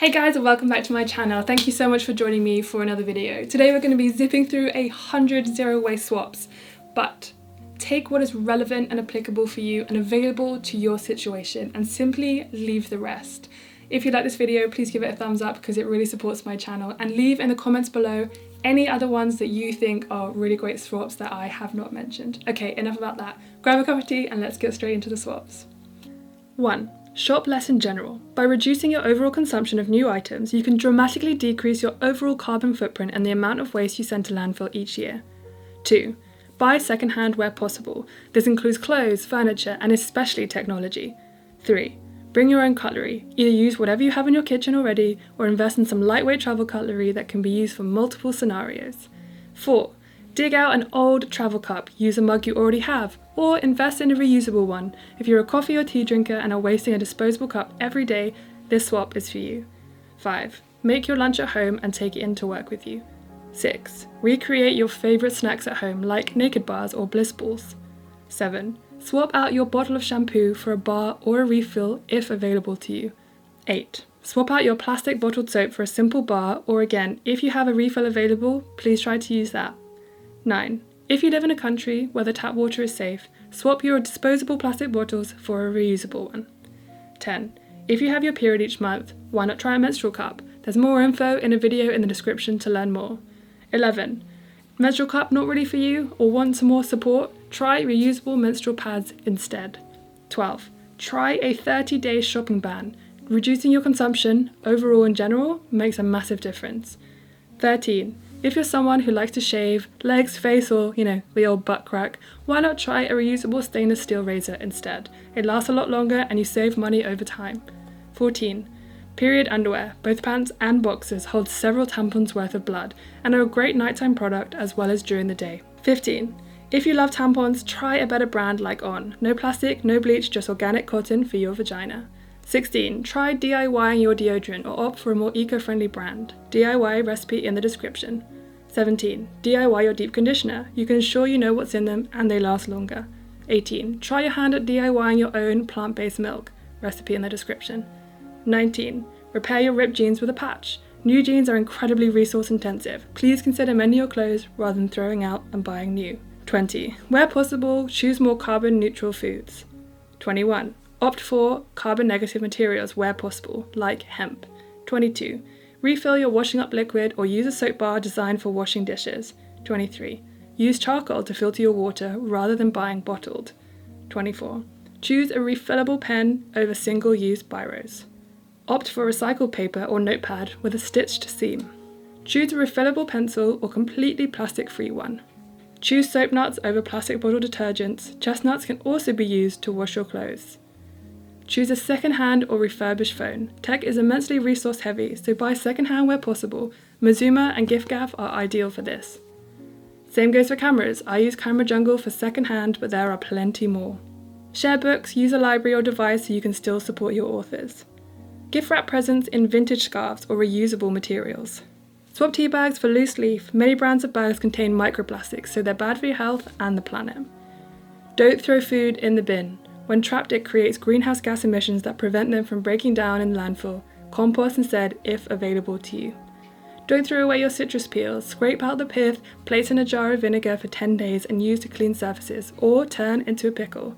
Hey guys, and welcome back to my channel. Thank you so much for joining me for another video. Today we're going to be zipping through 100 zero-waste swaps, but take what is relevant and applicable for you and available to your situation and simply leave the rest. If you like this video, please give it a thumbs up because it really supports my channel, and leave in the comments below any other ones that you think are really great swaps that I have not mentioned. Okay, enough about that. Grab a cup of tea and let's get straight into the swaps. 1. Shop less in general. By reducing your overall consumption of new items, you can dramatically decrease your overall carbon footprint and the amount of waste you send to landfill each year. 2. Buy secondhand where possible. This includes clothes, furniture, and especially technology. 3. Bring your own cutlery. Either use whatever you have in your kitchen already, or invest in some lightweight travel cutlery that can be used for multiple scenarios. 4. Dig out an old travel cup, use a mug you already have, or invest in a reusable one. If you're a coffee or tea drinker and are wasting a disposable cup every day, this swap is for you. 5. Make your lunch at home and take it in to work with you. 6. Recreate your favourite snacks at home like Naked Bars or Bliss Balls. 7. Swap out your bottle of shampoo for a bar or a refill if available to you. 8. Swap out your plastic bottled soap for a simple bar, or again, if you have a refill available, please try to use that. 9. If you live in a country where the tap water is safe, swap your disposable plastic bottles for a reusable one. 10. If you have your period each month, why not try a menstrual cup? There's more info in a video in the description to learn more. 11. Menstrual cup not really for you or want some more support? Try reusable menstrual pads instead. 12. Try a 30-day shopping ban. Reducing your consumption, overall in general, makes a massive difference. 13. If you're someone who likes to shave legs, face, or, the old butt crack, why not try a reusable stainless steel razor instead? It lasts a lot longer and you save money over time. 14. Period underwear, both pants and boxers, hold several tampons worth of blood and are a great nighttime product as well as during the day. 15. If you love tampons, try a better brand like OHNE. No plastic, no bleach, just organic cotton for your vagina. 16. Try DIYing your deodorant or opt for a more eco-friendly brand. DIY recipe in the description. 17. DIY your deep conditioner. You can ensure you know what's in them and they last longer. 18. Try your hand at DIYing your own plant-based milk. Recipe in the description. 19. Repair your ripped jeans with a patch. New jeans are incredibly resource intensive. Please consider mending your clothes rather than throwing out and buying new. 20. Where possible, choose more carbon neutral foods. 21. Opt for carbon negative materials where possible, like hemp. 22. Refill your washing up liquid or use a soap bar designed for washing dishes. 23. Use charcoal to filter your water rather than buying bottled. 24. Choose a refillable pen over single-use biros. Opt for recycled paper or notepad with a stitched seam. Choose a refillable pencil or completely plastic-free one. Choose soap nuts over plastic bottle detergents. Chestnuts can also be used to wash your clothes. Choose a second-hand or refurbished phone. Tech is immensely resource heavy, so buy second-hand where possible. Mazuma and giffgaff are ideal for this. Same goes for cameras. I use Camera Jungle for second-hand, but there are plenty more. Share books, use a library or device so you can still support your authors. Gift wrap presents in vintage scarves or reusable materials. Swap tea bags for loose leaf. Many brands of bags contain microplastics, so they're bad for your health and the planet. Don't throw food in the bin. When trapped, it creates greenhouse gas emissions that prevent them from breaking down in landfill. Compost instead if available to you. Don't throw away your citrus peels. Scrape out the pith, place in a jar of vinegar for 10 days and use to clean surfaces, or turn into a pickle.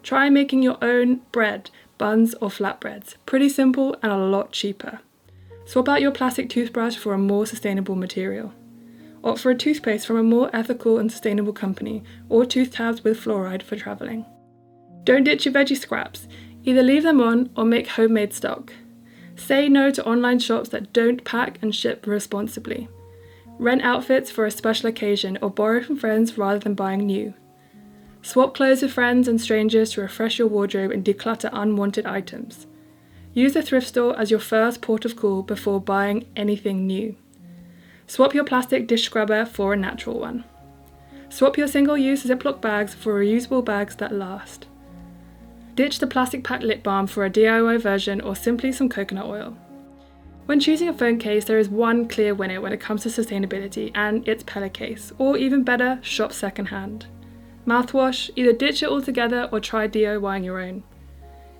Try making your own bread, buns or flatbreads. Pretty simple and a lot cheaper. Swap out your plastic toothbrush for a more sustainable material. Opt for a toothpaste from a more ethical and sustainable company, or tooth tabs with fluoride for travelling. Don't ditch your veggie scraps. Either leave them on or make homemade stock. Say no to online shops that don't pack and ship responsibly. Rent outfits for a special occasion or borrow from friends rather than buying new. Swap clothes with friends and strangers to refresh your wardrobe and declutter unwanted items. Use the thrift store as your first port of call before buying anything new. Swap your plastic dish scrubber for a natural one. Swap your single-use Ziploc bags for reusable bags that last. Ditch the plastic packed lip balm for a DIY version or simply some coconut oil. When choosing a phone case, there is one clear winner when it comes to sustainability, and it's pellet case, or even better, shop secondhand. Mouthwash, either ditch it altogether or try DIYing your own.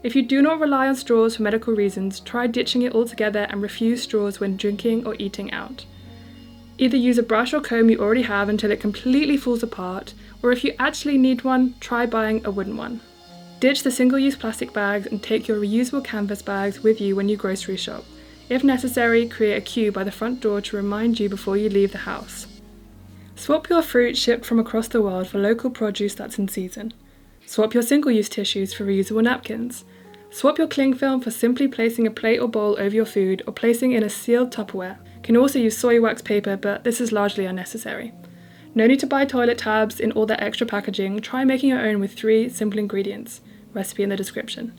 If you do not rely on straws for medical reasons, try ditching it altogether and refuse straws when drinking or eating out. Either use a brush or comb you already have until it completely falls apart, or if you actually need one, try buying a wooden one. Ditch the single-use plastic bags and take your reusable canvas bags with you when you grocery shop. If necessary, create a queue by the front door to remind you before you leave the house. Swap your fruit shipped from across the world for local produce that's in season. Swap your single-use tissues for reusable napkins. Swap your clingfilm for simply placing a plate or bowl over your food or placing in a sealed Tupperware. You can also use soy wax paper, but this is largely unnecessary. No need to buy toilet tabs in all that extra packaging. Try making your own with 3 simple ingredients. Recipe in the description.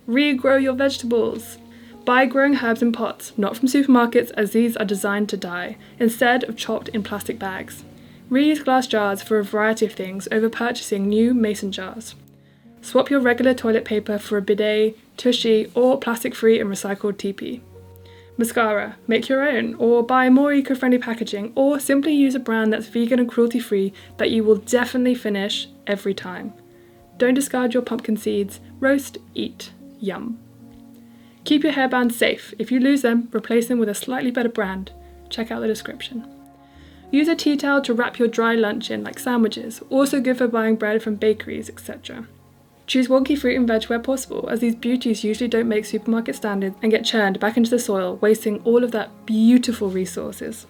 Regrow your vegetables. Buy growing herbs in pots, not from supermarkets as these are designed to die, instead of chopped in plastic bags. Reuse glass jars for a variety of things over purchasing new mason jars. Swap your regular toilet paper for a bidet, tushy, or plastic-free and recycled TP. Mascara, make your own, or buy more eco-friendly packaging, or simply use a brand that's vegan and cruelty-free that you will definitely finish every time. Don't discard your pumpkin seeds. Roast, eat. Yum. Keep your hairbands safe. If you lose them, replace them with a slightly better brand. Check out the description. Use a tea towel to wrap your dry lunch in, like sandwiches, also good for buying bread from bakeries, etc. Choose wonky fruit and veg where possible, as these beauties usually don't make supermarket standards and get churned back into the soil, wasting all of that beautiful resources.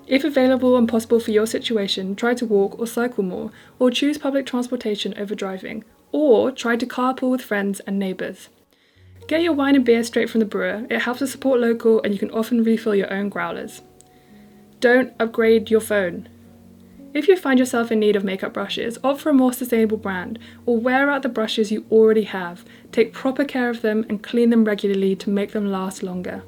If available and possible for your situation, try to walk or cycle more, or choose public transportation over driving, or try to carpool with friends and neighbours. Get your wine and beer straight from the brewer. It helps to support local and you can often refill your own growlers. Don't upgrade your phone. If you find yourself in need of makeup brushes, opt for a more sustainable brand, or wear out the brushes you already have. Take proper care of them and clean them regularly to make them last longer.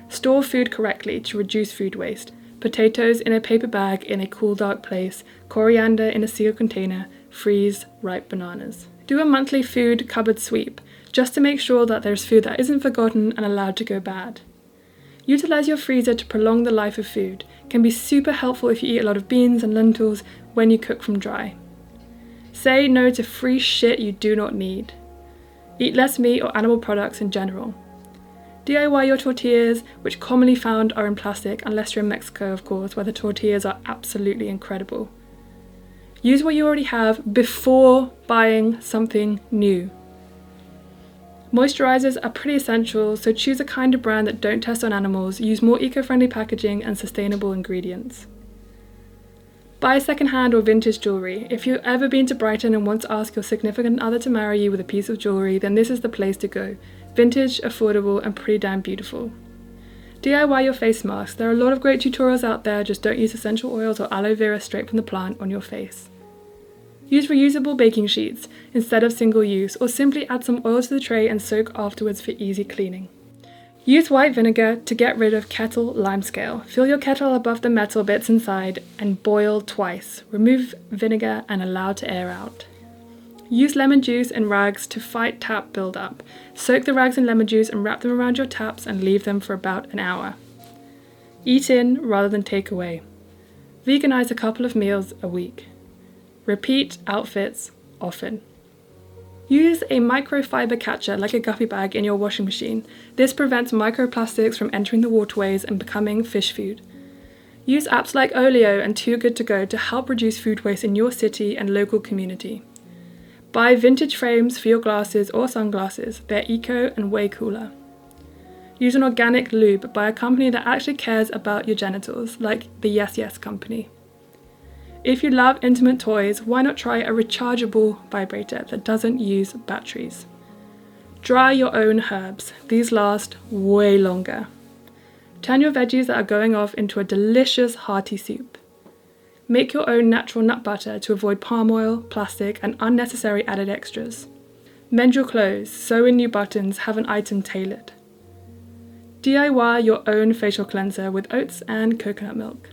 Store food correctly to reduce food waste. Potatoes in a paper bag in a cool, dark place, coriander in a sealed container, freeze ripe bananas. Do a monthly food cupboard sweep, just to make sure that there's food that isn't forgotten and allowed to go bad. Utilize your freezer to prolong the life of food. Can be super helpful if you eat a lot of beans and lentils when you cook from dry. Say no to free shit you do not need. Eat less meat or animal products in general. DIY your tortillas, which commonly found are in plastic, unless you're in Mexico, of course, where the tortillas are absolutely incredible. Use what you already have before buying something new. Moisturizers are pretty essential, so choose a kind of brand that don't test on animals, use more eco-friendly packaging and sustainable ingredients. Buy second-hand or vintage jewellery. If you've ever been to Brighton and want to ask your significant other to marry you with a piece of jewellery, then this is the place to go. Vintage, affordable, and pretty damn beautiful. DIY your face masks. There are a lot of great tutorials out there, just don't use essential oils or aloe vera straight from the plant on your face. Use reusable baking sheets instead of single use, or simply add some oil to the tray and soak afterwards for easy cleaning. Use white vinegar to get rid of kettle limescale. Fill your kettle above the metal bits inside and boil twice. Remove vinegar and allow to air out. Use lemon juice and rags to fight tap buildup. Soak the rags in lemon juice and wrap them around your taps and leave them for about an hour. Eat in rather than take away. Veganize a couple of meals a week. Repeat outfits often. Use a microfiber catcher like a guppy bag in your washing machine. This prevents microplastics from entering the waterways and becoming fish food. Use apps like Olio and Too Good To Go to help reduce food waste in your city and local community. Buy vintage frames for your glasses or sunglasses. They're eco and way cooler. Use an organic lube by a company that actually cares about your genitals, like the Yes Yes company. If you love intimate toys, why not try a rechargeable vibrator that doesn't use batteries? Dry your own herbs. These last way longer. Turn your veggies that are going off into a delicious hearty soup. Make your own natural nut butter to avoid palm oil, plastic, and unnecessary added extras. Mend your clothes, sew in new buttons, have an item tailored. DIY your own facial cleanser with oats and coconut milk.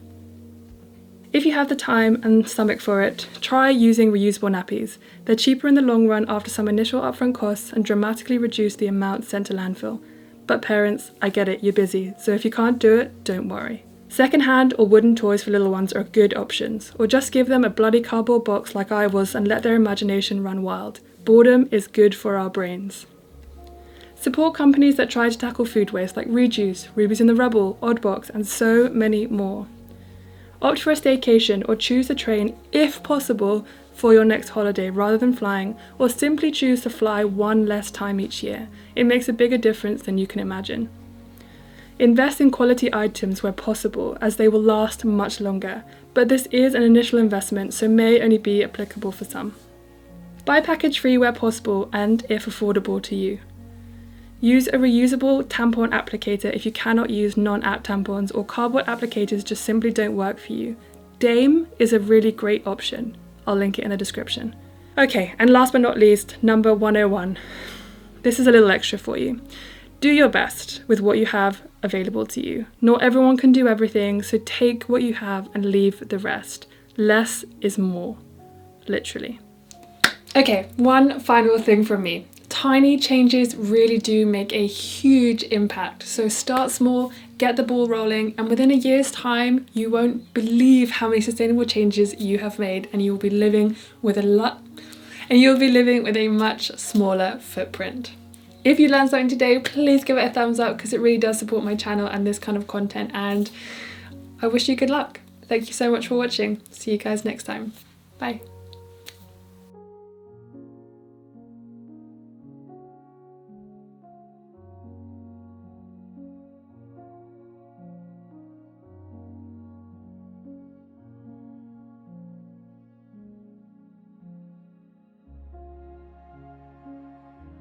If you have the time and stomach for it, try using reusable nappies. They're cheaper in the long run after some initial upfront costs and dramatically reduce the amount sent to landfill. But parents, I get it, you're busy, so if you can't do it, don't worry. Second-hand or wooden toys for little ones are good options, or just give them a bloody cardboard box like I was and let their imagination run wild. Boredom is good for our brains. Support companies that try to tackle food waste like Rejuice, Rubies in the Rubble, Oddbox, and so many more. Opt for a staycation or choose the train if possible for your next holiday rather than flying, or simply choose to fly one less time each year. It makes a bigger difference than you can imagine. Invest in quality items where possible, as they will last much longer, but this is an initial investment, so may only be applicable for some. Buy package free where possible and if affordable to you. Use a reusable tampon applicator if you cannot use non-app tampons, or cardboard applicators just simply don't work for you. Dame is a really great option. I'll link it in the description. Okay, and last but not least, number 101. This is a little extra for you. Do your best with what you have available to you. Not everyone can do everything, so take what you have and leave the rest. Less is more, literally. Okay, one final thing from me. Tiny changes really do make a huge impact. So start small, get the ball rolling, and within a year's time, you won't believe how many sustainable changes you have made, and you'll be living with a much smaller footprint. If you learned something today, please give it a thumbs up because it really does support my channel and this kind of content, and I wish you good luck. Thank you so much for watching. See you guys next time. Bye.